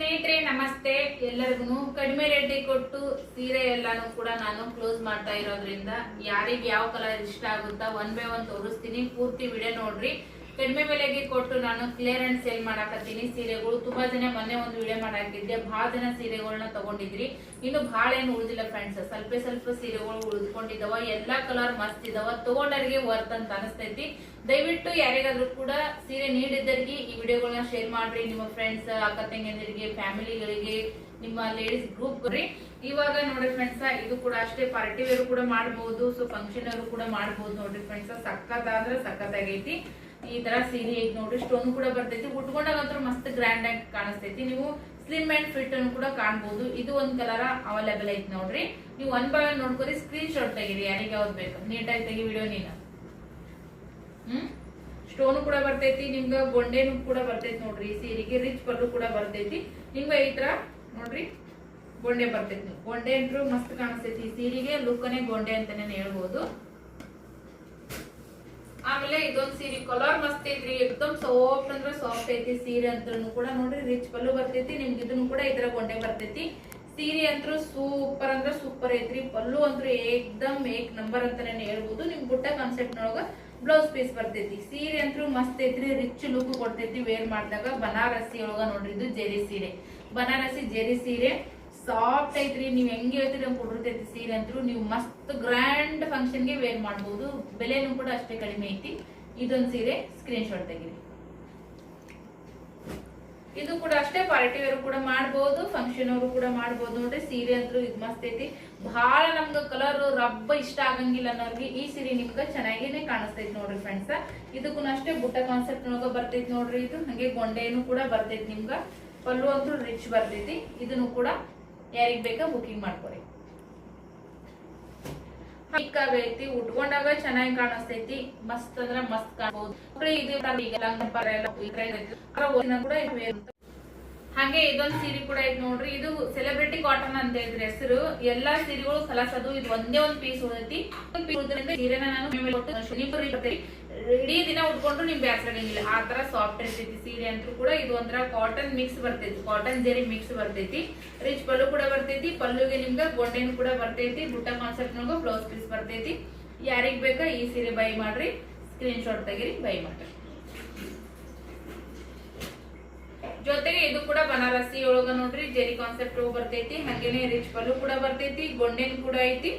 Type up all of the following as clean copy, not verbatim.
ಸ್ನೇಹಿತರೆ ನಮಸ್ತೆ ಎಲ್ಲರಿಗೂ ಕಡಿಮೆ ರೇಟ್ ಕೊಟ್ಟು ಸೀರೆ ಎಲ್ಲಾನು ಕೂಡ ನಾನು ಕ್ಲೋಸ್ ಮಾಡ್ತಾ ಇರೋದ್ರಿಂದ ಯಾರಿಗೆ ಯಾವ ಕಲರ್ ಇಷ್ಟ ಆಗುತ್ತಾ ಒನ್ ಬೈ ಒನ್ ತೋರಿಸ್ತೀನಿ. ಪೂರ್ತಿ ವಿಡಿಯೋ ನೋಡ್ರಿ. ಕಡಿಮೆ ಬೆಲೆಗೆ ಕೊಟ್ಟು ನಾನು ಕ್ಲಿಯರ್ ಅಂಡ್ ಸೇಲ್ ಮಾಡಾಕತ್ತೀನಿ ಸೀರೆಗಳು. ತುಂಬಾ ಜನ ಮೊನ್ನೆ ಒಂದು ವಿಡಿಯೋ ಮಾಡಾಕಿದ್ದೆ, ಬಹಳ ಜನ ಸೀರೆಗಳನ್ನ ತಗೊಂಡಿದ್ರಿ. ಇನ್ನು ಬಹಳ ಏನು ಉಳಿದಿಲ್ಲ ಫ್ರೆಂಡ್ಸ್, ಸ್ವಲ್ಪ ಸೀರೆಗಳು ಉಳಿದುಕೊಂಡಿದ್ದಾವ. ಎಲ್ಲಾ ಕಲರ್ ಮಸ್ತ್ ಇದಾವ, ತಗೊಂಡರಿಗೆ ವರ್ತ್ ಅಂತ ಅನಿಸ್ತೈತಿ. ದಯವಿಟ್ಟು ಯಾರಿಗಾದ್ರೂ ಕೂಡ ಸೀರೆ ನೀಡಿದ್ದರಿಗೆ ಈ ವಿಡಿಯೋಗಳನ್ನ ಶೇರ್ ಮಾಡ್ರಿ. ನಿಮ್ಮ ಫ್ರೆಂಡ್ಸ್, ಅಕ್ಕ ತಂಗಿಯರಿಗೆ, ಫ್ಯಾಮಿಲಿಗಳಿಗೆ, ನಿಮ್ಮ ಲೇಡೀಸ್ ಗ್ರೂಪ್ ರೀ. ಇವಾಗ ನೋಡ್ರಿ ಫ್ರೆಂಡ್ಸ್, ಇದು ಕೂಡ ಅಷ್ಟೇ ಪಾರ್ಟಿ ವೇರ್ ಕೂಡ ಮಾಡಬಹುದು, ಸೊ ಫಂಕ್ಷನ್ ಅವರು ಕೂಡ ಮಾಡಬಹುದು. ನೋಡ್ರಿ ಫ್ರೆಂಡ್ಸ್, ಸಖತ್ತಾದ್ರೆ ಸಖತ್ತಾಗೈತಿ. ಈ ತರ ಸೀರೆ ಐತಿ ನೋಡ್ರಿ, ಸ್ಟೋನ್ ಕೂಡ ಬರ್ತೈತಿ. ಉಟ್ಕೊಂಡಾಗ ಮಸ್ತ್ ಗ್ರ್ಯಾಂಡ್ ಆಗಿ ಕಾಣಿಸ್ತೈತಿ. ನೀವು ಸ್ಲಿಮ್ ಅಂಡ್ ಫಿಟ್ ಅನ್ನು ಕೂಡ ಕಾಣಬಹುದು. ಇದು ಒಂದ್ ಕಲರ್ ಅವೈಲೇಬಲ್ ಐತಿ ನೋಡ್ರಿ. ನೀವು ಒನ್ ಬೈ ಒನ್ ನೋಡ್ಕೊರಿ, ಸ್ಕ್ರೀನ್ ಶಾಟ್ ತೆಗೀರಿ ಯಾರಿಗೆ ಯಾವ್ದು ಬೇಕು. ನೀಟಾಗಿ ತೆಗಿ ವಿಡಿಯೋ ನೀನು. ಸ್ಟೋನ್ ಕೂಡ ಬರ್ತೈತಿ, ನಿಮ್ಗ ಗೊಂಡೆನು ಕೂಡ ಬರ್ತೈತಿ ನೋಡ್ರಿ. ಈ ಸೀರೆಗೆ ರಿಚ್ ಪಲ್ಲು ಕೂಡ ಬರ್ತೈತಿ. ನಿಮ್ಗ ಈ ತರ ನೋಡ್ರಿ ಗೊಂಡೆ ಬರ್ತೈತಿ. ಗೊಂಡೆ ಅಂತೂ ಮಸ್ತ್ ಕಾಣಿಸ್ತೈತಿ. ಈ ಸೀರೆಗೆ ಲುಕ್ಕನೆ ಗೊಂಡೆ ಅಂತಾನೆ ಹೇಳ್ಬೋದು. ಆಮೇಲೆ ಇದೊಂದು ಸೀರೆ ಕಲರ್ ಮಸ್ತ್ ಐತ್ರಿ, ಎಕ್ದಮ್ ಸಾಫ್ಟ್ ಅಂದ್ರೆ ಸಾಫ್ಟ್ ಐತಿ ಸೀರೆ ಅಂತ ಕೂಡ ನೋಡ್ರಿ. ರಿಚ್ ಪಲ್ಲು ಬರ್ತೈತಿ, ನಿಮ್ಗೆ ಇದನ್ನು ಕೂಡ ಈ ತರ ಗೊಂಡೆ ಬರ್ತೈತಿ. ಸೀರೆ ಅಂತೂ ಸೂಪರ್ ಅಂದ್ರೆ ಸೂಪರ್ ಐತ್ರಿ. ಪಲ್ಲು ಅಂತೂ ಏಕ್ದಮ್ ಏಕ್ ನಂಬರ್ ಅಂತಾನೆ ಹೇಳ್ಬೋದು. ನಿಮ್ ಬುಟ್ಟ ಕಾನ್ಸೆಪ್ಟ್ ನೊಳಗ ಬ್ಲೌಸ್ ಪೀಸ್ ಬರ್ತೈತಿ. ಸೀರೆ ಅಂತೂ ಮಸ್ತ್ ಐತ್ರಿ, ರಿಚ್ ಲುಕ್ ಕೊಡ್ತೈತಿ ವೇರ್ ಮಾಡಿದಾಗ. ಬನಾರಸಿ ಒಳಗ ನೋಡ್ರಿ, ಇದು ಜೆರಿ ಸೀರೆ, ಬನಾರಸಿ ಜೆರಿ ಸೀರೆ ಸಾಫ್ಟ್ ಐತ್ರಿ. ನೀವ್ ಹೆಂಗೆ ಹೇಳ್ತೀರಿ ಹಂಗೆ ಕೊಡಿರ್ತೈತಿ ಸೀರೆ ಅಂತೂ. ನೀವು ಮಸ್ತ್ ಗ್ರ್ಯಾಂಡ್ ಫಂಕ್ಷನ್ ಗೆ ವೇರ್ ಮಾಡಬಹುದು. ಬೆಲೆನೂ ಕೂಡ ಅಷ್ಟೇ ಕಡಿಮೆ ಐತಿ. ಇದೊಂದು ಸೀರೆ ಸ್ಕ್ರೀನ್ ಶಾಟ್ ತೆಗಿರಿ. ಇದು ಕೂಡ ಅಷ್ಟೇ ಪಾರ್ಟಿ ವೇರ್ ಕೂಡ ಮಾಡಬಹುದು, ಫಂಕ್ಷನ್ ಅವರು ಕೂಡ ಮಾಡಬಹುದು. ನೋಡ್ರಿ ಸೀರೆ ಅಂತೂ ಇದು ಮಸ್ತ್ ಐತಿ. ಬಹಳ ನಮ್ಗ ಕಲರ್ ರಬ್ಬ ಇಷ್ಟ ಆಗಂಗಿಲ್ಲ ಅನ್ನೋರ್ಗೆ ಈ ಸೀರೆ ನಿಮ್ಗ ಚೆನ್ನಾಗೇನೆ ಕಾಣಿಸ್ತೈತಿ ನೋಡ್ರಿ ಫ್ರೆಂಡ್ಸ್. ಇದಕ್ಕೂ ಅಷ್ಟೇ ಬುಟ್ಟ ಕಾನ್ಸೆಪ್ಟ್ ಒಳಗ ಬರ್ತೈತಿ ನೋಡ್ರಿ. ಇದು ಹಂಗೆ ಗೊಂಡೆನು ಕೂಡ ಬರ್ತೈತಿ. ನಿಮ್ಗ ಪಲ್ಲು ಅಂತೂ ರಿಚ್ ಬರ್ತೈತಿ. ಇದನ್ನು ಕೂಡ ಯಾರಿಗ್ ಬೇಕಾ ಬುಕಿಂಗ್ ಮಾಡ್ಕೊರಿ. ಐತಿ, ಉಟ್ಕೊಂಡಾಗ ಚೆನ್ನಾಗಿ ಕಾಣಿಸ್ತೈತಿ. ಮಸ್ತ್ ಅಂದ್ರ ಮಸ್ತ್ ಕಾಣಬಹುದು. ಹಾಗೆ ಇದೊಂದು ಸೀರೆ ಕೂಡ ಐತಿ ನೋಡ್ರಿ. ಇದು ಸೆಲೆಬ್ರಿಟಿ ಕಾಟನ್ ಅಂತ ಇದ್ರಿ ಹೆಸರು. ಎಲ್ಲಾ ಸೀರೆಗಳು ಕಲರ್ಸ್ ಅದು. ಇದು ಒಂದೇ ಒಂದ್ ಪೀಸ್ ಉಳಿದೈತಿ. ಸೀರೆನ ನಾನು ಇಡೀ ದಿನ ಉಟ್ಕೊಂಡ್ರು ನಿಮ್ ಬ್ಯಾಸರಾಗಂಗಿಲ್ಲ, ಆ ತರ ಸಾಫ್ಟ್ ಇರ್ತೈತಿ ಸೀರೆ ಅಂತೂ ಕೂಡ. ಇದು ಒಂಥರ ಕಾಟನ್ ಮಿಕ್ಸ್ ಬರ್ತೈತಿ, ಕಾಟನ್ ಜೆರಿ ಮಿಕ್ಸ್ ಬರ್ತೈತಿ. ರಿಚ್ ಪಲ್ಲು ಕೂಡ ಬರ್ತೈತಿ. ಪಲ್ಲುಗೆ ನಿಮ್ಗ ಗೊಂಡೆನು ಕೂಡ ಬರ್ತೈತಿ. ಬುಟ್ಟ ಕಾನ್ಸೆಪ್ಟ್ ನೊಳಗ ಬ್ಲೌಸ್ ಪೀಸ್ ಬರ್ತೈತಿ. ಯಾರಿಗ್ ಬೇಕಾ ಈ ಸೀರೆ ಬೈ ಮಾಡ್ರಿ, ಸ್ಕ್ರೀನ್ ಶಾಟ್ ತೆಗಿರಿ, ಬೈ ಮಾಡ್ರಿ. ಜೊತೆಗೆ ಇದು ಕೂಡ ಬನಾರಸಿ ಒಳಗ ನೋಡ್ರಿ ಜೆರಿ ಕಾನ್ಸೆಪ್ಟ್ ಬರ್ತೈತಿ. ಹಂಗೇನೆ ರಿಚ್ ಪಲ್ಲು ಕೂಡ ಬರ್ತೈತಿ. ಗೊಂಡೆನ್ ಕೂಡ ಐತಿ.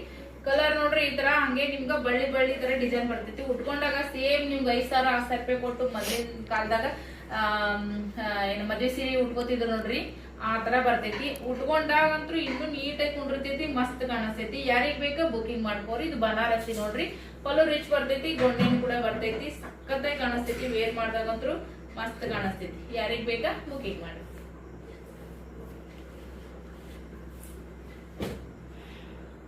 ಕಲರ್ ನೋಡ್ರಿ ಈ ತರ ಹಂಗೆ ನಿಮ್ಗ ಬಳ್ಳಿ ತರ ಡಿಸೈನ್ ಬರ್ತೈತಿ. ಉಟ್ಕೊಂಡಾಗ ಸೇಮ್ ನಿಮ್ಗೆ 5,000-6,000 ರೂಪಾಯಿ ಕೊಟ್ಟು ಮೊದಲಿನ ಕಾಲದಾಗ ಏನು ಮದ್ವೆ ಸೀರೆ ಉಟ್ಕೋತಿದ್ರು ನೋಡ್ರಿ, ಆ ತರ ಬರ್ತೈತಿ. ಉಟ್ಕೊಂಡಾಗಂತೂ ಇನ್ನೂ ನೀಟಾಗಿ ಕುಂಡಿರ್ತೈತಿ, ಮಸ್ತ್ ಕಾಣಿಸ್ತೈತಿ. ಯಾರಿಗ್ ಬೇಕಾ ಬುಕಿಂಗ್ ಮಾಡ್ಕೋರಿ. ಇದು ಬನಾರಸಿ ನೋಡ್ರಿ. ಪಲ್ಲು ರಿಚ್ ಬರ್ತೈತಿ, ಗೊಂಡೆನ್ ಕೂಡ ಬರ್ತೈತಿ. ಸಖತ್ತಾಗಿ ಕಾಣಿಸ್ತೈತಿ. ವೇರ್ ಮಾಡಿದಾಗಂತೂ ಮಸ್ತ್ ಕಾಣಿಸ್ತೈತಿ. ಯಾರಿಗ್ ಬೇಕಾ ಬುಕಿಂಗ್ ಮಾಡಿ.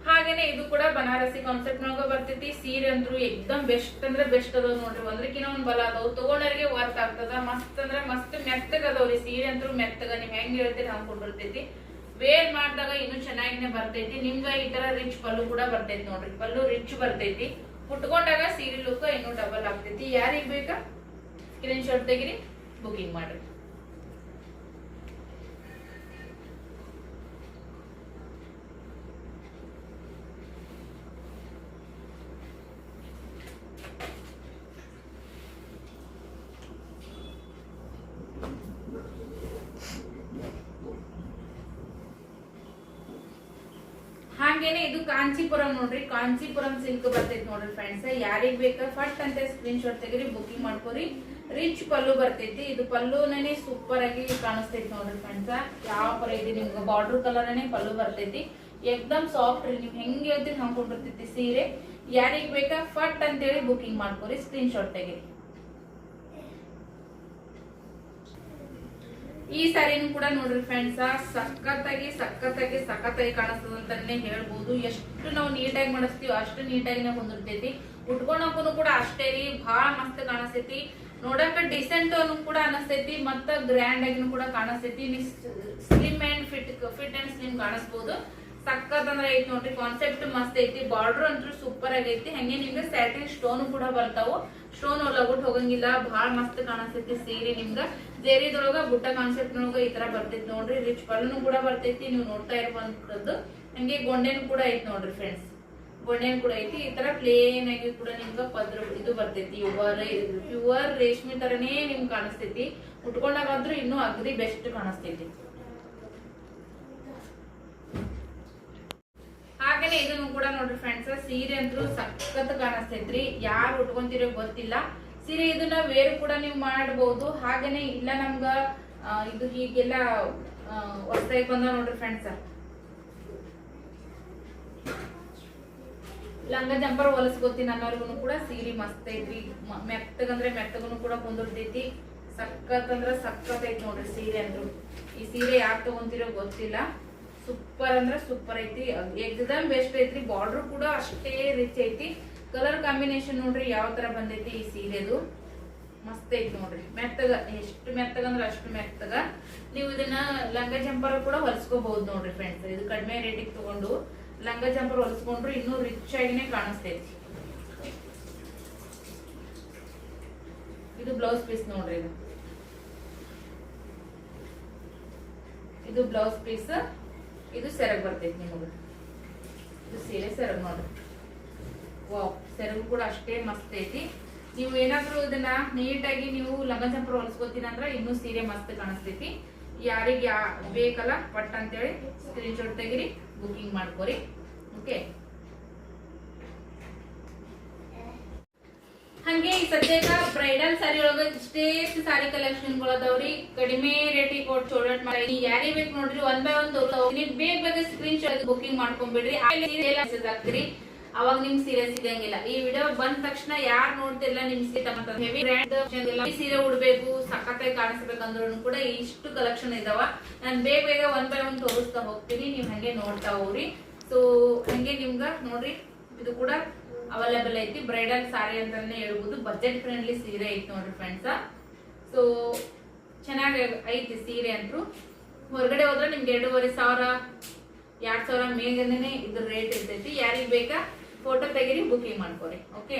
ಹಾಗೇನೆ ಇದು ಕೂಡ ಬನಾರಸಿ ಕಾನ್ಸೆಪ್ಟ್ ನೊಳಗ ಬರ್ತೈತಿ. ಸೀರೆ ಅಂದ್ರು ಎಕ್ದಮ್ ಬೆಸ್ಟ್ ಅಂದ್ರೆ ಬೆಸ್ಟ್ ಅದಾವ್ ನೋಡ್ರಿ. ಒಂದ್ರಕಿನ ಒಂದ್ ಬಲ ಅದಾವ್. ತಗೊಂಡರಿಗೆ ವರ್ಕ್ ಆಗ್ತದ. ಮಸ್ತ್ ಅಂದ್ರೆ ಮಸ್ತ್ ಮೆತ್ತಗ ಅದಾವ್ರಿ. ಸೀರೆ ಅಂತೂ ಮೆತ್ತಗ, ನೀವ್ ಹೆಂಗ್ ಹೇಳ್ತೀರಿ ಹಂಗ್ ಕೊಟ್ಟಿರ್ತೈತಿ. ವೇರ್ ಮಾಡಿದಾಗ ಇನ್ನು ಚೆನ್ನಾಗಿನೇ ಬರ್ತೈತಿ. ನಿಮ್ಗ ಈ ತರ ರಿಚ್ ಪಲ್ಲು ಕೂಡ ಬರ್ತೈತಿ ನೋಡ್ರಿ. ಪಲ್ಲು ರಿಚ್ ಬರ್ತೈತಿ. ಉಟ್ಕೊಂಡಾಗ ಸೀರೆ ಲುಕ್ ಇನ್ನೂ ಡಬಲ್ ಆಗ್ತೈತಿ. ಯಾರಿಗ್ ಬೇಕಾ ಸ್ಕ್ರೀನ್ ಶಾಟ್ ತೆಗಿರಿ, ಬುಕಿಂಗ್ ಮಾಡ್ರಿ. ಹಾಗೇನೆ ಇದು ಕಾಂಚೀಪುರಂ ನೋಡ್ರಿ. ಕಾಂಚೀಪುರಂ ಸಿಲ್ಕ್ ಬರ್ತೈತಿ ನೋಡ್ರಿ ಫ್ರೆಂಡ್ಸ್. ಯಾರಿಗ್ ಬೇಕಾ ಫಟ್ ಅಂತ ಸ್ಕ್ರೀನ್ ಶಾಟ್ ತೆಗಿರಿ, ಬುಕಿಂಗ್ ಮಾಡ್ಕೋರಿ. ರಿಚ್ ಪಲ್ಲು ಬರ್ತೈತಿ. ಇದು ಪಲ್ಲುನೇ ಸೂಪರ್ ಆಗಿ ಕಾಣಿಸ್ತೈತಿ ನೋಡ್ರಿ ಫ್ರೆಂಡ್ಸ್. ಯಾವ ಪರ ಇದೆ ನಿಮ್ಗೆ ಬಾರ್ಡರ್ ಕಲರ್ನೇ ಪಲ್ಲು ಬರ್ತೈತಿ. ಎಕ್ದಮ್ ಸಾಫ್ಟ್ ರೀ. ನೀವ್ ಹೆಂಗ್ ಹೇಳ್ತೀರಿ ಹಂಗ್ ಕೊಟ್ಟಿರ್ತೈತಿ ಸೀರೆ. ಯಾರಿಗ್ ಬೇಕಾ ಫಟ್ ಅಂತೇಳಿ ಬುಕಿಂಗ್ ಮಾಡ್ಕೋರಿ, ಸ್ಕ್ರೀನ್ ಶಾಟ್ ತೆಗಿರಿ. ಈ ಸ್ಯಾರಿನೂ ಕೂಡ ನೋಡ್ರಿ ಫ್ರೆಂಡ್ಸ್, ಸಖತ್ತಾಗಿ ಕಾಣಿಸ್ತದ ಅಂತಾನೆ ಹೇಳ್ಬೋದು. ಎಷ್ಟು ನಾವು ನೀಟಾಗಿ ಮಾಡಿಸ್ತೀವಿ ಅಷ್ಟು ನೀಟಾಗಿ ನಾವು ಹೊಂದಿರ್ತೈತಿ. ಉಟ್ಕೊಳಕ್ಕೂ ಕೂಡ ಅಷ್ಟೇ ರೀ, ಬಹಳ ಮಸ್ತ್ ಕಾಣಿಸ್ತೈತಿ. ನೋಡಕ ಡಿಸೆಂಟ್ ಅನ್ನು ಕೂಡ ಅನಿಸ್ತೈತಿ, ಮತ್ತ ಗ್ರ್ಯಾಂಡ್ ಆಗಿನೂ ಕೂಡ ಕಾಣಿಸ್ತೈತಿ. Slim and fit and slim ಕಾಣಿಸ್ಬೋದು. ಸಕ್ಕತ್ ಅಂದ್ರೆ ಐತಿ ನೋಡ್ರಿ. ಕಾನ್ಸೆಪ್ಟ್ ಮಸ್ತ್ ಐತಿ. ಬಾರ್ಡರ್ ಅಂತೂ ಸೂಪರ್ ಆಗೈತಿ. ಹಂಗೆ ನಿಮ್ಗೆ ಸ್ಯಾಟಿನ್ ಸ್ಟೋನ್ ಕೂಡ ಬರ್ತಾವು. ಸ್ಟೋನ್ ಲಗುಟ್ ಹೋಗಂಗಿಲ್ಲ. ಬಹಳ ಮಸ್ತ್ ಕಾಣಿಸ್ತೈತಿ ಸೀರೆ. ನಿಮ್ಗ ಜೇರಿದೊಳಗ ಬುಟ್ಟ ಕಾನ್ಸೆಪ್ಟ್ ನೊಳಗ ಈ ತರ ಬರ್ತೈತಿ ನೋಡ್ರಿ. ರಿಚ್ ಪಲ್ಲೂ ಕೂಡ ಬರ್ತೈತಿ. ನೀವು ನೋಡ್ತಾ ಇರುವಂತದ್ದು. ಹಂಗೆ ಗೊಂಡೆನ್ ಕೂಡ ಐತಿ ನೋಡ್ರಿ ಫ್ರೆಂಡ್ಸ್. ಗೊಂಡೆನ್ ಕೂಡ ಐತಿ. ಈ ತರ ಪ್ಲೇನ್ ಆಗಿ ಕೂಡ ನಿಮ್ಗ ಪದ್ರ ಇದು ಬರ್ತೈತಿ. ಪ್ಯೂರ್ ರೇಷ್ಮೆ ತರನೇ ನಿಮ್ಗೆ ಕಾಣಿಸ್ತೈತಿ. ಉಟ್ಕೊಂಡಾಗಂದ್ರೂ ಇನ್ನೂ ಅಗದಿ ಬೆಸ್ಟ್ ಕಾಣಿಸ್ತೈತಿ. ಹಾಗೇನೆ ಇದನ್ನು ಕೂಡ ನೋಡ್ರಿ ಫ್ರೆಂಡ್ಸ್, ಸೀರೆ ಅಂತೂ ಸಖತ್ ಕಾಣಿಸ್ತೈತ್ರಿ. ಯಾರು ಉಟ್ಕೊಂತಿರೋ ಗೊತ್ತಿಲ್ಲ. ಸೀರೆ ಇದನ್ನ ವೇರ್ ಕೂಡ ನೀವು ಮಾಡಬಹುದು. ಹಾಗೇನೆ ಇಲ್ಲ ನಮ್ಗ ಇದು ಹೀಗೆಲ್ಲ ಹೊಸದಾಗಿ ಬಂದ ನೋಡ್ರಿ ಫ್ರೆಂಡ್ಸ್, ಲಂಗ ಜಂಪರ್ ಹೊಲಸ್ಕೋತೀನಿ ಅನ್ನೋರ್ಗು ಕೂಡ ಸೀರೆ ಮಸ್ತ್ ಐತ್ರಿ. ಮೆತ್ತಗಂದ್ರೆ ಮೆತ್ತಗನು ಕೂಡ ಕುಂದಿರ್ತೈತಿ. ಸಖತ್ ಅಂದ್ರ ಸಖತ್ ಐತಿ ನೋಡ್ರಿ ಸೀರೆ ಅಂದ್ರು. ಈ ಸೀರೆ ಯಾರು ತಗೊಂತಿರೋ ಗೊತ್ತಿಲ್ಲ. ಸೂಪರ್ ಅಂದ್ರೆ ಸೂಪರ್ ಐತಿ. ಎಕ್ದಮ್ ಬೆಸ್ಟ್ ಐತ್ರಿ. ಬಾರ್ಡರ್ ಕೂಡ ಅಷ್ಟೇ ರಿಚ್ ಐತಿ. ಕಲರ್ ಕಾಂಬಿನೇಷನ್ ನೋಡ್ರಿ ಯಾವ ತರ ಬಂದೈತಿ ಈ ಸೀರೆದು. ಮಸ್ತ್ ಐತಿ ನೋಡ್ರಿ. ಮೆತ್ತಗ, ಎಷ್ಟು ಮೆತ್ತಗ ಅಂದ್ರೆ ಅಷ್ಟು ಮೆತ್ತಗ. ನೀವು ಇದನ್ನ ಲಂಗ ಜಂಪರ್ ಕೂಡ ಹೊಲಿಸ್ಕೋಬಹುದು ನೋಡ್ರಿ ಫ್ರೆಂಡ್ಸ್. ಇದು ಕಡಿಮೆ ರೇಟಿಗೆ ತಗೊಂಡು ಲಂಗ ಜಂಪರ್ ಹೊಲಿಸ್ಕೊಂಡ್ರು ಇನ್ನೂ ರಿಚ್ ಆಗಿನೇ ಕಾಣಿಸ್ತೈತಿ. ಇದು ಬ್ಲೌಸ್ ಪೀಸ್ ನೋಡ್ರಿ. ಇದು ಬ್ಲೌಸ್ ಪೀಸ್. ಇದು ಸೆರಗ್ ಬರ್ತೈತಿ ನಿಮಗ. ಇದು ಸೀರೆ ಸೆರಗ್ ನೋಡ್ರಿ. ವಾವ್, ಸೆರಗು ಕೂಡ ಅಷ್ಟೇ ಮಸ್ತ್ ಐತಿ. ನೀವು ಏನಾದ್ರೂ ಇದನ್ನ ನೀಟಾಗಿ ನೀವು ಲಂಗ ಜಂಪರ್ ಹೊಲಿಸ್ಕೋತೀನಿ ಅಂದ್ರ ಇನ್ನೂ ಸೀರೆ ಮಸ್ತ್ ಕಾಣಿಸ್ತೈತಿ. ಯಾರಿಗೆ ಬೇಕಲ್ಲ ಪಟ್ ಅಂತೇಳಿ ಸ್ಕ್ರೀನ್ ಶಾಟ್ ತೆಗಿರಿ, ಬುಕಿಂಗ್ ಮಾಡ್ಕೋರಿ. ಓಕೆ. ಹಂಗೆ ಈ ಸದ್ಯಕ್ಕ ಬ್ರೈಡಲ್ ಸಾರಿ ಒಳಗ ಇಷ್ಟೇ ಸಾರಿ ಕಲೆಕ್ಷನ್ ಗಳದವ್ರಿ. ಕಡಿಮೆ ರೇಟಿಗೆ ಕೊಟ್ಟು ಚೋಳಟ್ ಮಾಡಿ ಯಾರೇ ಬೇಕು ನೋಡ್ರಿ. 1 by 1 ತೋರ್ತಾವ್ರಿ. ಬೇಗ ಸ್ಕ್ರೀನ್ ಶಾಟ್ ಬುಕಿಂಗ್ ಮಾಡ್ಕೊಂಡ್ಬಿಡ್ರಿ. ಆಗ್ತೀರಿ, ಅವಾಗ ನಿಮ್ ಸೀರೆ ಸಿಗಂಗಿಲ್ಲ. ಈ ವಿಡಿಯೋ ಬಂದ ತಕ್ಷಣ ಯಾರು ನೋಡ್ತಿಲ್ಲ ನಿಮ್ ಸೀರೆ ಹೆವಿ ಬ್ರ್ಯಾಂಡ್ ಸೀರೆ ಉಡ್ಬೇಕು, ಸಖತ್ತಾಗಿ ಕಾಣಿಸ್ಬೇಕಂದ್ರೂ ಕೂಡ ಇಷ್ಟು ಕಲೆಕ್ಷನ್ ಇದಾವ. ನಾನ್ ಬೇಗ 1 by 1 ತೋರಿಸ್ತಾ ಹೋಗ್ತೀನಿ. ನೀವ್ ಹಂಗೆ ನೋಡ್ತಾ ಹೋಗ್ರಿ. ಸೊ ಹಂಗೆ ನಿಮ್ಗ ನೋಡ್ರಿ, ಇದು ಕೂಡ ಅವೈಲೇಬಲ್ ಐತಿ. ಬ್ರೈಡಲ್ ಸಾರಿ ಅಂತಾನೆ ಹೇಳ್ಬೋದು. ಬಜೆಟ್ ಫ್ರೆಂಡ್ಲಿ ಸೀರೆ ಐತಿ ನೋಡ್ರಿ ಫ್ರೆಂಡ್ಸ್. ಸೊ ಚೆನ್ನಾಗಿ ಐತಿ ಸೀರೆ ಅಂತೂ. ಹೊರಗಡೆ ಹೋದ್ರೆ ನಿಮ್ಗೆ 2500 2000 ಮೇಗನೆ ಇದ್ರ ರೇಟ್ ಇರ್ತೈತಿ. ಯಾರಿಗ್ ಬೇಕಾ ಫೋಟೋ ತೆಗಿರಿ, ಬುಕಿಂಗ್ ಮಾಡ್ಕೋರಿ. ಓಕೆ.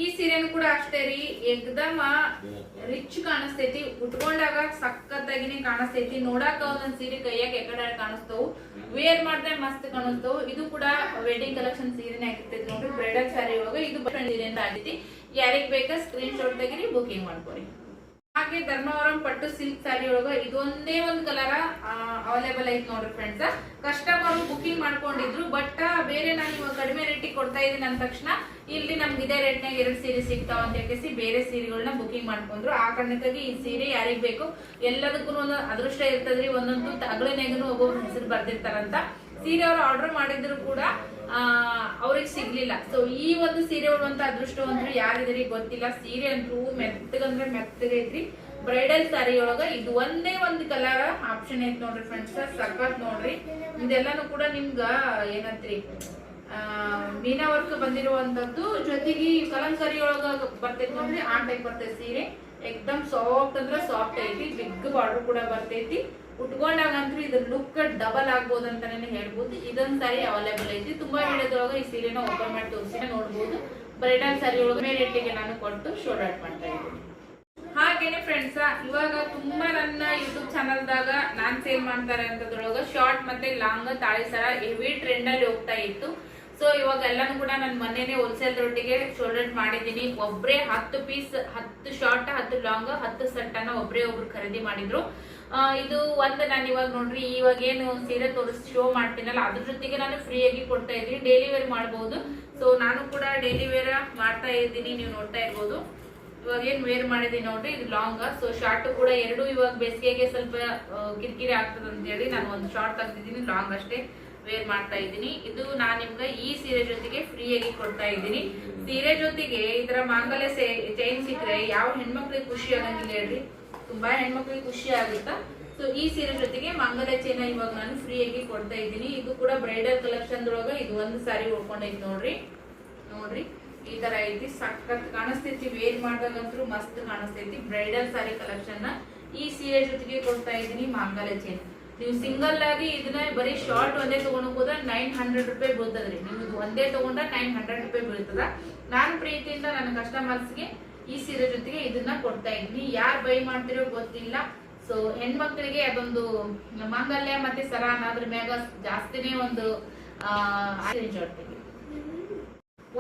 ಈ ಸೀರೆನು ಕೂಡ ಅಷ್ಟೇ ರೀ. ಎಕ್ದಮ್ ರಿಚ್ ಕಾಣಿಸ್ತೈತಿ. ಉಟ್ಕೊಂಡಾಗ ಸಖತ್ತಾಗಿನೇ ಕಾಣಿಸ್ತೈತಿ. ನೋಡಾಕ ಒಂದೊಂದ್ ಸೀರೆ ಕೈಯಾಗ ಎಕಡೆ ಕಾಣಿಸ್ತವು. ವೇರ್ ಮಾಡಿದ್ರೆ ಮಸ್ತ್ ಕಾಣಿಸ್ತವು. ಇದು ಕೂಡ ವೆಡ್ಡಿಂಗ್ ಕಲೆಕ್ಷನ್ ಸೀರೆನೇ ಆಗಿರ್ತೈತಿ ನೋಡ್ರಿ. ಬ್ರೈಡಲ್ ಸ್ಯಾರಿ ಒಳಗ ಇದು ಸೀರೆ ಅಂತ ಆಗೈತಿ. ಯಾರಿಗ್ ಬೇಕಾ ಸ್ಕ್ರೀನ್ ಶಾಟ್ ತೆಗಿರಿ, ಬುಕಿಂಗ್ ಮಾಡ್ಕೋರಿ. ಹಾಗೆ ಧರ್ಮವರಂ ಪಟ್ಟು ಸಿಲ್ಕ್ ಸ್ಯಾರಿ ಒಳಗ ಇದೊಂದೇ ಒಂದ್ ಕಲರ್ ಅವೈಲೇಬಲ್ ಐತಿ ನೋಡ್ರಿ ಫ್ರೆಂಡ್ಸ್. ಕಸ್ಟಮರ್ ಬುಕಿಂಗ್ ಮಾಡ್ಕೊಂಡಿದ್ರು. ಬಟ್ ಬೇರೆ ನಾನು ಇವಾಗ ಕಡಿಮೆ ರೇಟಿಗೆ ಕೊಡ್ತಾ ಇದೀನಿ ಅಂದ ತಕ್ಷಣ ಇಲ್ಲಿ ನಮ್ಗೆ ಇದೇ ರೇಟ್ನಾಗ 2 ಸೀರೆ ಸಿಗ್ತಾವ ಅಂತ ಹೇಳಿ ಬೇರೆ ಸೀರೆಗಳನ್ನ ಬುಕಿಂಗ್ ಮಾಡ್ಕೊಂಡ್ರು. ಆ ಕಾರಣಕ್ಕಾಗಿ ಈ ಸೀರೆ ಯಾರಿಗ್ ಬೇಕು, ಎಲ್ಲದಕ್ಕೂ ಒಂದು ಅದೃಷ್ಟ ಇರ್ತದ್ರಿ. ಒಂದೊಂದು ತಗಲಿನಾಗನು ಒಬ್ಬೊಬ್ರು ಹೆಸರು ಬರ್ದಿರ್ತಾರಂತ. ಸೀರೆ ಅವ್ರು ಆರ್ಡರ್ ಮಾಡಿದ್ರು ಕೂಡ ಅವ್ರಿಗೆ ಸಿಗ್ಲಿಲ್ಲ. ಸೊ ಈ ಒಂದು ಸೀರೆ ಉಡುವಂತ ಅದೃಷ್ಟವಂತರು ಯಾರಿದ್ರಿ ಗೊತ್ತಿಲ್ಲ. ಸೀರೆ ಅಂತೂ ಮೆತ್ತಗಂದ್ರೆ ಮೆತ್ತಗೈತ್ರಿ. ಬ್ರೈಡಲ್ ಸ್ಯಾರಿ ಒಳಗ ಇದು ಒಂದೇ ಒಂದು ಕಲರ್ ಆಪ್ಷನ್ ಐತಿ ನೋಡ್ರಿ ಫ್ರೆಂಡ್ಸ್. ಸಖತ್ ನೋಡ್ರಿ. ಇದೆಲ್ಲಾನು ಕೂಡ ನಿಮ್ಗ ಏನಂತ್ರಿ ಮೀನಾ ವರ್ಕ್ ಬಂದಿರುವಂತದ್ದು. ಜೊತೆಗೆ ಕಲಂಕಾರಿ ಒಳಗ ಬರ್ತೈತಿ ನೋಡ್ರಿ. ಆ ಟೈಪ್ ಬರ್ತೈತಿ ಸೀರೆ. ಎಕ್ದಮ್ ಸಾಫ್ಟ್ ಅಂದ್ರೆ ಸಾಫ್ಟ್ ಐತಿ. ಬಿಗ್ ಬಾರ್ಡರ್ ಕೂಡ ಬರ್ತೈತಿ. ಉಟ್ಕೊಂಡಾಗಂತ್ರು ಇದ್ರ ಲುಕ್ ಡಬಲ್ ಆಗ್ಬೋದು ಅಂತಾನೆ ಹೇಳ್ಬೋದು. ಇದೊಂದ್ ಸಾರಿ ಅವೈಲೇಬಲ್ ಐತಿ. ತುಂಬಾ ವಿಡಿಯೋದೊಳಗ ಈ ಸೀರೆನ ಓಪನ್ ಮಾಡಿ ತೋರಿಸಿ ನೋಡ್ಬೋದು. ಬ್ರೈಡಲ್ ಸ್ಯಾರಿ ಒಳಗೆ ರೇಟಿಗೆ ನಾನು ಕೊಟ್ಟು ಶೋಡ್ ಔಟ್ ಮಾಡ್ತಾ ಇದ್ದೀನಿ. ಹಾಗೇನೆ ಫ್ರೆಂಡ್ಸ್, ಇವಾಗ ತುಂಬಾ ನನ್ನ ಯೂಟ್ಯೂಬ್ ಚಾನಲ್ದಾಗ ನಾನ್ ಸೇಲ್ ಮಾಡ್ತಾರೆ ಅಂತದ್ರೊಳಗ ಶಾರ್ಟ್ ಮತ್ತೆ ಲಾಂಗ್ ತಾಳಿ ಸರ ಹೆವಿ ಟ್ರೆಂಡ್ ಅಲ್ಲಿ ಹೋಗ್ತಾ ಇತ್ತು. ಸೊ ಇವಾಗ ಎಲ್ಲಾನು ಕೂಡ ನಾನು ಮೊನ್ನೆನೆ ಹೋಲ್ಸೇಲ್ ರೇಟಿಗೆ ಶೋಲ್ಡ್ ಔಟ್ ಮಾಡಿದೀನಿ. ಒಬ್ರೇ 10 ಪೀಸ್, 10 ಶಾರ್ಟ್ 10 ಲಾಂಗ್ 10 ಸೆಟ್ ಅನ್ನ ಒಬ್ರು ಖರೀದಿ ಮಾಡಿದ್ರು. ಇದು ಒಂದು ನಾನು ಇವಾಗ ನೋಡ್ರಿ, ಇವಾಗ ಏನು ಸೀರೆ ತೋರಿಸಿ ಶೋ ಮಾಡ್ತೀನಲ್ಲ ಅದ್ರ ಜೊತೆಗೆ ನಾನು ಫ್ರೀ ಆಗಿ ಕೊಡ್ತಾ ಇದ್ದೀನಿ. ಡೈಲಿ ವೇರ್ ಮಾಡಬಹುದು. ಸೊ ನಾನು ಕೂಡ ಡೈಲಿ ವೇರ್ ಮಾಡ್ತಾ ಇದ್ದೀನಿ. ನೀವು ನೋಡ್ತಾ ಇರ್ಬೋದು. ಇವಾಗ ಏನ್ ವೇರ್ ಮಾಡಿದೀನಿ ನೋಡ್ರಿ, ಇದು ಲಾಂಗ್. ಸೊ ಶಾರ್ಟ್ ಕೂಡ ಎರಡು ಇವಾಗ ಬೇಸಿಗೆಗೆ ಸ್ವಲ್ಪ ಕಿರಿಕಿರಿ ಆಗ್ತದೆ ಅಂತ ಹೇಳಿ ನಾನು ಒಂದು ಶಾರ್ಟ್ ತೆಗ್ದಿದ್ದೀನಿ. ಲಾಂಗ್ ಅಷ್ಟೇ ವೇರ್ ಮಾಡ್ತಾ ಇದ್ದೀನಿ. ಇದು ನಾನು ನಿಮ್ಗೆ ಈ ಸೀರೆ ಜೊತೆಗೆ ಫ್ರೀ ಆಗಿ ಕೊಡ್ತಾ ಇದ್ದೀನಿ. ಸೀರೆ ಜೊತೆಗೆ ಇದರ ಮಾಂಗಲ್ಯ ಚೈನ್ ಸಿಕ್ಕರೆ ಯಾವ ಹೆಣ್ಮಕ್ಳಿಗೆ ಖುಷಿ ಆಗಂಗಿಲ್ಲ ಹೇಳ್ರಿ. ತುಂಬಾ ಹೆಣ್ಮಕ್ಳಿಗೆ ಖುಷಿ ಆಗುತ್ತಾ. ಸೊ ಈ ಸೀರೆ ಜೊತೆಗೆ ಮಾಂಗಲ್ಯ ಚೈನ ಇವಾಗ ನಾನು ಫ್ರೀ ಆಗಿ ಕೊಡ್ತಾ ಇದ್ದೀನಿ. ಇದು ಕೂಡ ಬ್ರೈಡಲ್ ಕಲೆಕ್ಷನ್ ಒಳಗ ಇದು ಒಂದು ಸಾರಿ ಉಳ್ಕೊಂಡೈತಿ ನೋಡ್ರಿ. ನೋಡ್ರಿ ಈ ತರ ಐತಿ. ಸಖತ್ ಕಾಣಿಸ್ತೈತಿ. ವೇರ್ ಮಾಡಿದಾಗಂತೂ ಮಸ್ತ್ ಕಾಣಿಸ್ತೈತಿ. ಬ್ರೈಡಲ್ ಸಾರಿ ಕಲೆಕ್ಷನ್ ಈ ಸೀರೆ ಜೊತೆಗೆ ಕೊಡ್ತಾ ಇದ್ದೀನಿ. ಮಾಂಗಲ್ಯ ಚೈನ್ ನೀವು ಸಿಂಗಲ್ ಆಗಿ ಇದನ್ನ ಬರೀ ಶಾರ್ಟ್ ಒಂದೇ ತಗೊಂಡು ಹೋದ 900 ರೂಪಾಯಿ ಬೀಳ್ತದ್ರಿ. ನಿಮ್ಗೆ ಒಂದೇ ತಗೊಂಡ 900 ರೂಪಾಯಿ ಬೀಳ್ತದ. ನಾನು ಪ್ರೀತಿಯಿಂದ ನನ್ನ ಕಸ್ಟಮರ್ಸ್ಗೆ ಈ ಸೀರೆ ಜೊತೆಗೆ ಇದನ್ನ ಕೊಡ್ತಾ ಇದ್ದೀನಿ. ಯಾರು ಬೈ ಮಾಡ್ತಿರೋ ಗೊತ್ತಿಲ್ಲ. ಸೊ ಹೆಣ್ಮಕ್ಳಿಗೆ ಅದೊಂದು ಮಂಗಲ್ಯ ಮತ್ತೆ ಸರ ಅನ್ನೋದ್ರ ಮ್ಯಾಗ ಜಾಸ್ತಿನೇ ಒಂದು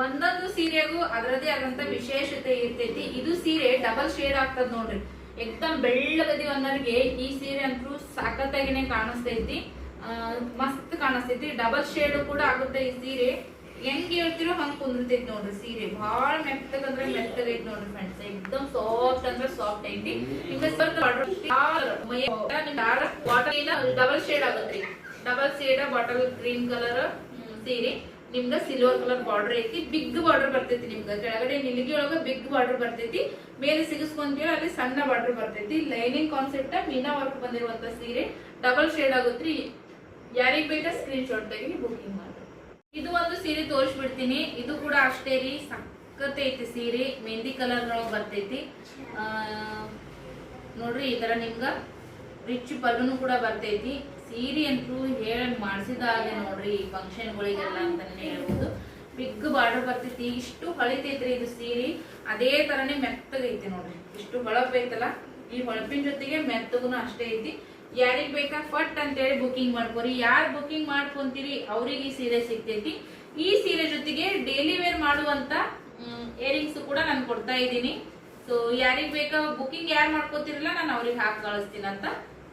ಒಂದೊಂದು ಸೀರೆಗೂ ಅದರದೇ ಆದಂತ ವಿಶೇಷತೆ ಇರ್ತೈತಿ. ಇದು ಸೀರೆ ಡಬಲ್ ಶೇಡ್ ಆಗ್ತದ ನೋಡ್ರಿ. ಎಕ್ದಮ್ ಬೆಳ್ಳಗದಿ ಅನ್ನೋರಿಗೆ ಈ ಸೀರೆ ಅಂತೂ ಸಖತ್ತಾಗಿನೇ ಕಾಣಿಸ್ತೈತಿ, ಮಸ್ತ್ ಕಾಣಿಸ್ತೈತಿ. ಡಬಲ್ ಶೇಡ್ ಕೂಡ ಆಗುತ್ತೆ ಈ ಸೀರೆ. ಹೆಂಗ್ ಹೇಳ್ತಿರೋ ಹಂಗ್ ಕುಂದಿರ್ತೈತಿ ನೋಡ್ರಿ ಸೀರೆ. ಬಹಳ ಮೆತ್ತಗಂದ್ರೆ ಮೆತ್ತಗೈತಿ ನೋಡ್ರಿ ಫ್ರೆಂಡ್ಸ್. ಎಕ್ದಮ್ ಸಾಫ್ಟ್ ಅಂದ್ರೆ ಸಾಫ್ಟ್ ಐತಿ. ಡಬಲ್ ಶೇಡ್ ಆಗುತ್ತೆ. Double shade bottle green colour ಸೀರೆ. ನಿಮ್ಗ ಸಿಲ್ವರ್ ಕಲರ್ ಬಾರ್ಡರ್ ಐತಿ. ಬಿಗ್ ಬಾರ್ಡರ್ ಬರ್ತೈತಿ. ನಿಮ್ಗ ಕೆಳಗಡೆ ನಿಲಿಗೆ ಒಳಗ ಬಿಗ್ ಬಾರ್ಡರ್ ಬರ್ತೈತಿ. ಮೇಲೆ ಸಿಗಿಸ್ಕೊಂತೀವಿ ಅಲ್ಲಿ ಸಣ್ಣ ಬಾರ್ಡರ್ ಬರ್ತೈತಿ. ಲೈನಿಂಗ್ ಕಾನ್ಸೆಪ್ಟ್ ಮೀನಾ ವರ್ಕ್ ಬಂದಿರುವಂತ ಸೀರೆ ಡಬಲ್ ಶೇಡ್ ಆಗುತ್ರಿ. ಯಾರಿಗ್ ಬೇಕಾ ಸ್ಕ್ರೀನ್ ಶಾಟ್ ತೆಗಿ ಬುಕಿಂಗ್ ಮಾಡಿ. ಇದು ಒಂದು ಸೀರೆ ತೋರಿಸ್ಬಿಡ್ತೀನಿ. ಇದು ಕೂಡ ಅಷ್ಟೇ ರೀ, ಸಖತ್ ಐತಿ ಸೀರೆ. ಮೆಹಂದಿ ಕಲರ್ ಒಳಗೆ ಬರ್ತೈತಿ ನೋಡ್ರಿ. ಈ ತರ ನಿಮ್ಗ ರಿಚ್ ಪಲ್ಲುನು ಕೂಡ ಬರ್ತೈತಿ. ಸೀರೆ ಅಂತೂ ಹೇಳಿ ಮಾಡಿಸಿದಾಗೆ ನೋಡ್ರಿ ಫಂಕ್ಷನ್ ಗಳಿಗೆಲ್ಲ ಅಂತಾನೆ ಹೇಳ್ಬೋದು. ಬಿಗ್ ಬಾರ್ಡರ್ ಬರ್ತೈತಿ. ಇಷ್ಟು ಹೊಳಿತೈತ್ರಿ ಇದು ಸೀರೆ. ಅದೇ ತರನೇ ಮೆತ್ತಗೈತಿ ನೋಡ್ರಿ. ಇಷ್ಟು ಹೊಳಪೈತಲ್ಲ, ಈ ಹೊಳಪಿನ ಜೊತೆಗೆ ಮೆತ್ತಗುನು ಅಷ್ಟೇ ಐತಿ. ಯಾರಿಗ್ ಬೇಕಾ ಫಟ್ ಅಂತೇಳಿ ಬುಕಿಂಗ್ ಮಾಡ್ಕೋರಿ. ಯಾರು ಬುಕಿಂಗ್ ಮಾಡ್ಕೊಂತೀರಿ ಅವ್ರಿಗೆ ಈ ಸೀರೆ ಸಿಗ್ತೈತಿ. ಈ ಸೀರೆ ಜೊತೆಗೆ ಡೈಲಿ ವೇರ್ ಮಾಡುವಂತ ಇಯರಿಂಗ್ಸ್ ಕೂಡ ನಾನು ಕೊಡ್ತಾ ಇದ್ದೀನಿ. ಸೊ ಯಾರಿಗ್ ಬೇಕಾ ಬುಕಿಂಗ್ ಯಾರು ಮಾಡ್ಕೋತಿರಲ್ಲ ನಾನು ಅವ್ರಿಗೆ ಹಾಕಿ ಕಳಿಸ್ತೀನಿ ಅಂತ.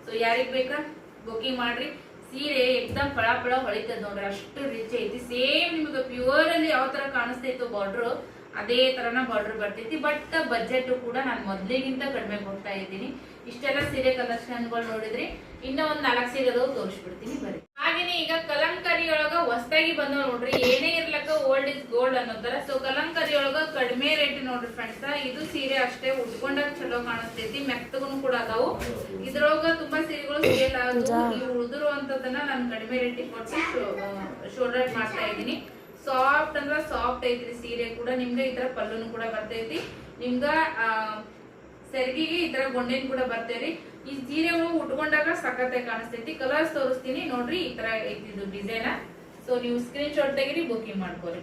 ಸೊ ಯಾರಿಗ್ ಬೇಕಾ ಬುಕಿಂಗ್ ಮಾಡ್ರಿ. ಸೀರೆ ಎಕ್ದಮ್ ಫಳ ಫಳ ಹೊಳಿತದ ನೋಡ್ರಿ. ಅಷ್ಟು ರಿಚ್ ಐತಿ. ಸೇಮ್ ನಿಮ್ಗೆ ಪ್ಯೂರ್ ಅಲ್ಲಿ ಯಾವ ತರ ಕಾಣಿಸ್ತೈತೋ ಬಾರ್ಡರ್ ಅದೇ ತರನ ಬಾರ್ಡರ್ ಬರ್ತೈತಿ. ಬಟ್ ಬಜೆಟ್ ಕೂಡ ನಾನು ಮೊದ್ಲಿಗಿಂತ ಕಡಿಮೆ ಕೊಡ್ತಾ ಇದ್ದೀನಿ. ಇಷ್ಟೆಲ್ಲ ಸೀರೆ ಕಲೆಕ್ಷನ್ಗಳು ನೋಡಿದ್ರಿ. ಇನ್ನ ಒಂದ್ 4 ಸೀರೆ ಅದಾವ ತೋರಿಸ್ಬಿಡ್ತೀನಿ ಬರ್ರಿ. ಹಾಗೇನೆ ಈಗ ಕಲಂಕರಿ ಒಳಗ ಹೊಸದಾಗಿ ಬಂದವ್ ನೋಡ್ರಿ. ಏನೇ ಇರ್ಲಕ್ಕ ಓಲ್ಡ್ ಇಸ್ ಗೋಲ್ಡ್ ಅನ್ನೋತರ. ಸೊ ಕಲಂಕರಿ ಒಳಗ ಕಡಿಮೆ ರೇಟ್ ನೋಡ್ರಿ ಫ್ರೆಂಡ್ಸ್. ಇದು ಸೀರೆ ಅಷ್ಟೇ ಉಟ್ಕೊಂಡಾಗ ಚಲೋ ಕಾಣಿಸ್ತೈತಿ. ಮೆತ್ತಗೂ ಕೂಡ ಅದಾವು. ಇದ್ರೊಳಗ ತುಂಬಾ ಸೀರೆಗಳು ಸೇಲ್ ಆದವು. ಈ ಉಳಿದಿರುವಂತದನ್ನ ನಾನು ಕಡಿಮೆ ರೇಟಿಗೆ ಕೊಟ್ಟು ಶೋಲ್ಡರ್ ಮಾಡ್ತಾ ಇದ್ದೀನಿ. ಸಾಫ್ಟ್ ಅಂದ್ರ ಸಾಫ್ಟ್ ಐತ್ರಿ ಸೀರೆ ಕೂಡ. ನಿಮ್ಗೆ ಈ ತರ ಪಲ್ಲುನು ಕೂಡ ಬರ್ತೈತಿ. ನಿಮ್ಗ ಸೆರಗಿಗೆ ಈ ತರ ಗೊಂಡೆನ್ ಕೂಡ ಬರ್ತೇರಿ. ಈ ಸೀರೆ ಉಟ್ಕೊಂಡಾಗ ಸಖತ್ತಾಗಿ ಕಾಣಿಸ್ತೈತಿ. ಕಲರ್ಸ್ ತೋರಿಸ್ತೀನಿ ನೋಡ್ರಿ. ಈ ತರ ಐತಿ ಇದು ಡಿಸೈನ್. ಸೊ ನೀವು ಸ್ಕ್ರೀನ್ ಶಾಟ್ ತೆಗಿರಿ ಬುಕಿಂಗ್ ಮಾಡ್ಕೋರಿ.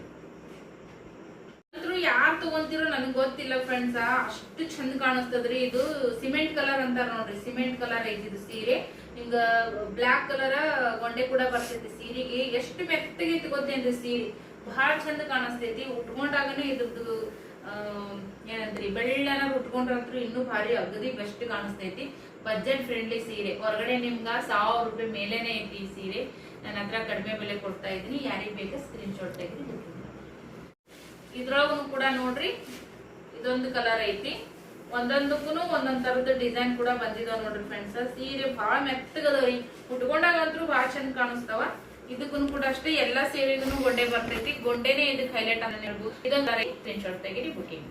ಯಾರು ತಗೊಂತಿರೋ ನನಗೆ ಗೊತ್ತಿಲ್ಲ ಫ್ರೆಂಡ್ಸ್. ಅಷ್ಟು ಚಂದ ಕಾಣಿಸ್ತದ್ರಿ. ಇದು ಸಿಮೆಂಟ್ ಕಲರ್ ಅಂತಾರ ನೋಡ್ರಿ. ಸಿಮೆಂಟ್ ಕಲರ್ ಐತಿ ಇದು ಸೀರೆ. ನಿಮ್ಗ ಬ್ಲಾಕ್ ಕಲರ್ ಗೊಂಡೆ ಕೂಡ ಬರ್ತೈತಿ ಸೀರೆಗೆ. ಎಷ್ಟು ಮೆತ್ತಗೈತಿ ಗೊತ್ತೇನ್ರಿ ಸೀರೆ. ಬಹಳ ಚಂದ ಕಾಣಿಸ್ತೈತಿ. ಉಟ್ಕೊಂಡಾಗನೇ ಇದ್ರದ್ದು ಏನಂತ್ರಿ ಬೆಳ್ಳನ ಉಟ್ಕೊಂಡ್ರಂತ್ರು ಇನ್ನೂ ಭಾರಿ ಅಗದಿ ಬೆಸ್ಟ್ ಕಾಣಿಸ್ತೈತಿ. ಬಜೆಟ್ ಫ್ರೆಂಡ್ಲಿ ಸೀರೆ. ಹೊರಗಡೆ ನಿಮ್ಗ 1000 ರೂಪಾಯಿ ಮೇಲೆನೆ ಐತಿ ಈ ಸೀರೆ. ನನ್ನ ಹತ್ರ ಕಡಿಮೆ ಬೆಲೆ ಕೊಡ್ತಾ ಇದ್ದೀನಿ. ಯಾರಿಗ್ ಬೇಕಾ ಸ್ಕ್ರೀನ್ ಶಾಟ್ ತೆಗೆದು ಇದ್ರೊಳಗೂ ಕೂಡ ನೋಡ್ರಿ. ಇದೊಂದು ಕಲರ್ ಐತಿ. ಒಂದೊಂದಕ್ಕೂ ಒಂದೊಂದ್ ತರದ ಡಿಸೈನ್ ಕೂಡ ಬಂದಿದಾವ ನೋಡ್ರಿ ಫ್ರೆಂಡ್ಸ್. ಸೀರೆ ಬಹಳ ಮೆತ್ತಗದವ್ರಿ. ಉಟ್ಕೊಂಡಾಗಂತ್ರು ಬಹಳ ಚಂದ ಕಾಣಿಸ್ತಾವ. ಇದಕ್ಕೂ ಕೂಡ ಅಷ್ಟೇ. ಎಲ್ಲಾ ಸೀರೆಗೂ ಗೊಂಡೆ ಬರ್ತೈತಿ. ಗೊಂಡೆನೆ ಇದಕ್ಕೆ ಹೈಲೈಟ್ ಅನ್ನ ಹೇಳ್ಬೋದು. ಇದೊಂದು ಸ್ಕ್ರೀನ್ ಶಾಟ್ ತೆಗಿರಿ ಬುಕಿಂಗ್.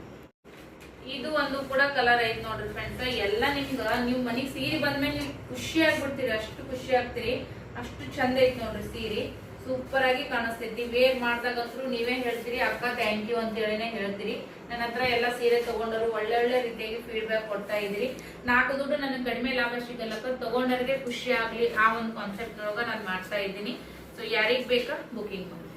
ಇದು ಒಂದು ಕೂಡ ಕಲರ್ ಐತಿ ನೋಡ್ರಿ ಫ್ರೆಂಡ್ಸ್. ಎಲ್ಲ ನಿಮ್ಗ ನೀವು ಮನಿಗ್ ಸೀರೆ ಬಂದ್ಮೇಲೆ ಖುಷಿ ಆಗ್ಬಿಡ್ತೀರಿ. ಅಷ್ಟು ಖುಷಿ ಆಗ್ತೀರಿ. ಅಷ್ಟು ಚಂದ ಐತಿ ನೋಡ್ರಿ ಸೀರೆ. ಸೂಪರ್ ಆಗಿ ಕಾಣಿಸ್ತೈತಿ. ವೇರ್ ಮಾಡ್ದಾಗಂತ್ರು ನೀವೇ ಹೇಳ್ತೀರಿ ಅಕ್ಕ ಥ್ಯಾಂಕ್ ಯು ಅಂತ ಹೇಳಿನೇ ಹೇಳ್ತೀರಿ. ನನ್ನ ಹತ್ರ ಎಲ್ಲ ಸೀರೆ ತಗೊಂಡರು ಒಳ್ಳೆ ರೀತಿಯಾಗಿ ಫೀಡ್ಬ್ಯಾಕ್ ಕೊಡ್ತಾ ಇದ್ರಿ. 4 ದುಡ್ಡು ನನಗೆ ಕಡಿಮೆ ಲಾಭ ಸಿಗಲ್ಲಕ್ಕ ತಗೊಂಡರಿಗೆ ಖುಷಿ ಆಗ್ಲಿ ಆ ಒಂದು ಕಾನ್ಸೆಪ್ಟ್ ಒಳಗ ನಾನು ಮಾಡ್ತಾ ಇದ್ದೀನಿ. ಸೊ ಯಾರಿಗ್ ಬೇಕಾ ಬುಕಿಂಗ್ ಮಾಡಿ.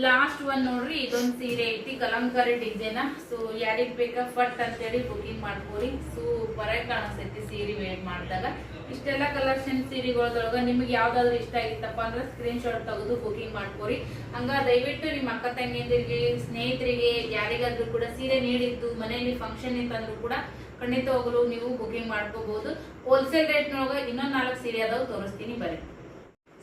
ಲಾಸ್ಟ್ ಒನ್ ನೋಡ್ರಿ. ಇದೊಂದು ಸೀರೆ ಐತಿ ಕಲಂಕಾರಿ ಡಿಸೈನ್. ಸೊ ಯಾರಿಗ್ ಬೇಕಾ ಫಟ್ ಅಂತೇಳಿ ಬುಕಿಂಗ್ ಮಾಡ್ಕೋರಿ. ಸೂಪರ್ ಆಗಿ ಕಾಣಿಸ್ತೈತಿ ಸೀರೆ ವೇರ್ ಮಾಡಿದಾಗ. ಇಷ್ಟೆಲ್ಲ ಕಲೆಕ್ಷನ್ ಸೀರೆಗಳೊಳಗ ನಿಮ್ಗೆ ಯಾವ್ದಾದ್ರು ಇಷ್ಟ ಆಗಿತ್ತಪ್ಪ ಅಂದ್ರೆ ಸ್ಕ್ರೀನ್ ಶಾಟ್ ತೆಗೆದು ಬುಕಿಂಗ್ ಮಾಡ್ಕೋರಿ. ಹಂಗ ದಯವಿಟ್ಟು ನಿಮ್ಮ ಅಕ್ಕ ತಂಗಿಯಂದಿರಿಗೆ ಸ್ನೇಹಿತರಿಗೆ ಯಾರಿಗಾದ್ರೂ ಕೂಡ ಸೀರೆ ನೀಡಿತ್ತು ಮನೆಯಲ್ಲಿ ಫಂಕ್ಷನ್ ಇತ್ತಂದ್ರೂ ಕೂಡ ಖಂಡಿತವಾಗ್ಲೂ ನೀವು ಬುಕಿಂಗ್ ಮಾಡ್ಕೋಬಹುದು. ಹೋಲ್ಸೇಲ್ ರೇಟ್ ನೊಳಗ ಇನ್ನೊಂದು 4 ಸೀರೆ ಅದಾವ ತೋರಿಸ್ತೀನಿ ಬರ್ರಿ.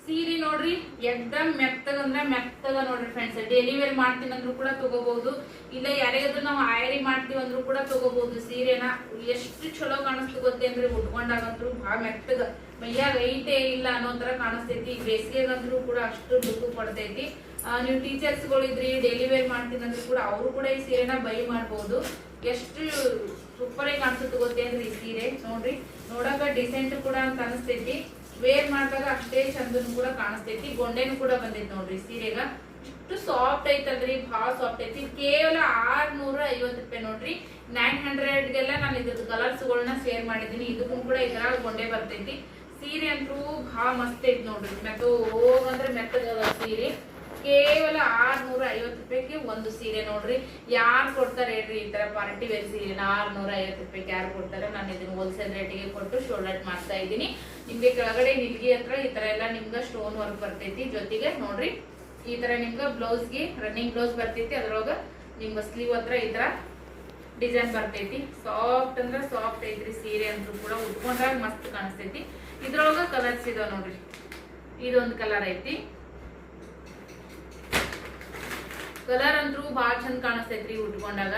ಸೀರೆ ನೋಡ್ರಿ ಎಕ್ದಮ್ ಮೆತ್ತಗಂದ್ರೆ ಮೆತ್ತಗ ನೋಡ್ರಿ ಫ್ರೆಂಡ್ಸ್. ಡೈಲಿ ವೇರ್ ಮಾಡ್ತೀನಿ ಅಂದ್ರೂ ಕೂಡ ತಗೋಬಹುದು. ಇಲ್ಲ ಯಾರಿಗಾದ್ರೂ ನಾವು ಆಯರಿ ಮಾಡ್ತೀವಿ ಅಂದ್ರೂ ಕೂಡ ತಗೋಬಹುದು. ಸೀರೆನ ಎಷ್ಟು ಚಲೋ ಕಾಣಿಸ್ತು ಗೊತ್ತೇನ್ರಿ. ಉಟ್ಕೊಂಡಾಗಂತ್ರು ಬಹಳ ಮೆತ್ತಗ ಮೈಯಾಗ ಐತೆ ಇಲ್ಲ ಅನ್ನೋ ತರ ಕಾಣಿಸ್ತೈತಿ. ಬೇಸಿಗೆಗಂದ್ರೂ ಕೂಡ ಅಷ್ಟು ಲುಕ್ ಕೊಡ್ತೈತಿ. ನೀವು ಟೀಚರ್ಸ್ ಗಳಿದ್ರಿ ಡೈಲಿ ವೇರ್ ಮಾಡ್ತೀನಿ ಅಂದ್ರೂ ಕೂಡ ಅವರು ಕೂಡ ಈ ಸೀರೆನ ಬೈ ಮಾಡಬಹುದು. ಎಷ್ಟು ಸೂಪರ್ ಆಗಿ ಕಾಣಿಸುತ್ತೆ ಗೊತ್ತೇನ್ರಿ ಈ ಸೀರೆ. ನೋಡ್ರಿ ನೋಡಾಕ ಡಿಸೆಂಟ್ ಕೂಡ ಅಂತ ಅನಿಸ್ತೈತಿ. ವೇರ್ ಮಾಡಿದಾಗ ಅಷ್ಟೇ ಚಂದನು ಕೂಡ ಕಾಣಿಸ್ತೈತಿ. ಗೊಂಡೆನು ಕೂಡ ಬಂದೈತಿ ನೋಡ್ರಿ ಸೀರೆಗ. ಇಷ್ಟು ಸಾಫ್ಟ್ ಐತಲ್ರಿ. ಬಹಳ ಸಾಫ್ಟ್ ಐತಿ. ಕೇವಲ 650 ರೂಪಾಯಿ ನೋಡ್ರಿ. 900ಗೆಲ್ಲ ನಾನು ಇದ್ರದ್ದು ಕಲರ್ಸ್ ಗಳನ್ನ ಶೇರ್ ಮಾಡಿದೀನಿ. ಇದಕ್ಕೂ ಕೂಡ ಇದರ ಗೊಂಡೆ ಬರ್ತೈತಿ. ಸೀರೆ ಅಂತೂ ಬಹಳ ಮಸ್ತ್ ಐತಿ ನೋಡ್ರಿ. ಹೋಗಂದ್ರೆ ಮೆತ್ತಗದ ಸೀರೆ. ಕೇವಲ 650 ರೂಪಾಯಿಗೆ ಒಂದು ಸೀರೆ ನೋಡ್ರಿ. ಯಾರು ಕೊಡ್ತಾರೆ ಹೇಳ್ರಿ ಈ ತರ ಪಾರ್ಟಿ ವೇರ್ ಸೀರೆ 650 ರೂಪಾಯಿಗೆ ಯಾರು ಕೊಡ್ತಾರೆ? ನಾನು ಇದನ್ನ ಹೋಲ್ಸೇಲ್ ರೇಟಿಗೆ ಕೊಟ್ಟು ಶೋಲ್ಡರ್ ಮಾಡ್ತಾ ಇದ್ದೀನಿ. ನಿಮ್ಗೆ ಕೆಳಗಡೆ ನಿಲ್ಗಿ ಹತ್ರ ಈ ತರ ಎಲ್ಲ ನಿಮ್ಗೆ ಸ್ಟೋನ್ ವರ್ಕ್ ಬರ್ತೈತಿ. ಜೊತೆಗೆ ನೋಡ್ರಿ ಈ ತರ ನಿಮ್ಗೆ ಬ್ಲೌಸ್ಗೆ ರನ್ನಿಂಗ್ ಬ್ಲೌಸ್ ಬರ್ತೈತಿ. ಅದ್ರೊಳಗ ನಿಮ್ಗೆ ಸ್ಲೀವ್ ಹತ್ರ ಈ ತರ ಡಿಸೈನ್ ಬರ್ತೈತಿ. ಸಾಫ್ಟ್ ಅಂದ್ರೆ ಸಾಫ್ಟ್ ಐತ್ರಿ ಸೀರೆ ಅಂತೂ ಕೂಡ. ಉಟ್ಕೊಂಡಾಗ ಮಸ್ತ್ ಕಾಣಿಸ್ತೈತಿ. ಇದ್ರೊಳಗ ಕಲರ್ಸ್ ಇದಾವ ನೋಡ್ರಿ. ಇದೊಂದು ಕಲರ್ ಐತಿ. ಕಲರ್ ಅಂತೂ ಬಹಳ ಚಂದ ಕಾಣಿಸ್ತೈತ್ರಿ ಉಟ್ಕೊಂಡಾಗ.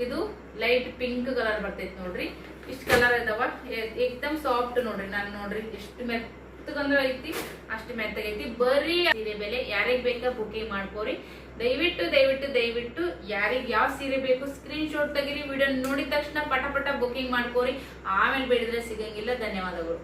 ಇದು ಲೈಟ್ ಪಿಂಕ್ ಕಲರ್ ಬರ್ತೈತಿ ನೋಡ್ರಿ. ಇಷ್ಟ ಕಲರ್ ಇದಾವ. ಏಕ್ದಮ್ ಸಾಫ್ಟ್ ನೋಡ್ರಿ. ನಾನು ನೋಡ್ರಿ ಎಷ್ಟು ಮೆತ್ತಗಂದ್ರ ಐತಿ ಅಷ್ಟು ಮೆತ್ತಗೈತಿ. ಬರೀ ಸೀರೆ ಬೆಲೆ. ಯಾರಿಗ್ ಬೇಕಾ ಬುಕಿಂಗ್ ಮಾಡ್ಕೋರಿ. ದಯವಿಟ್ಟು ಯಾರಿಗ್ ಯಾವ ಸೀರೆ ಬೇಕು ಸ್ಕ್ರೀನ್ ಶಾಟ್ ತೆಗಿರಿ. ವಿಡಿಯೋ ನೋಡಿದ ತಕ್ಷಣ ಪಟ ಬುಕಿಂಗ್ ಮಾಡ್ಕೋರಿ. ಆಮೇಲೆ ಬೇಡಿದ್ರೆ ಸಿಗಂಗಿಲ್ಲ. ಧನ್ಯವಾದಗಳು.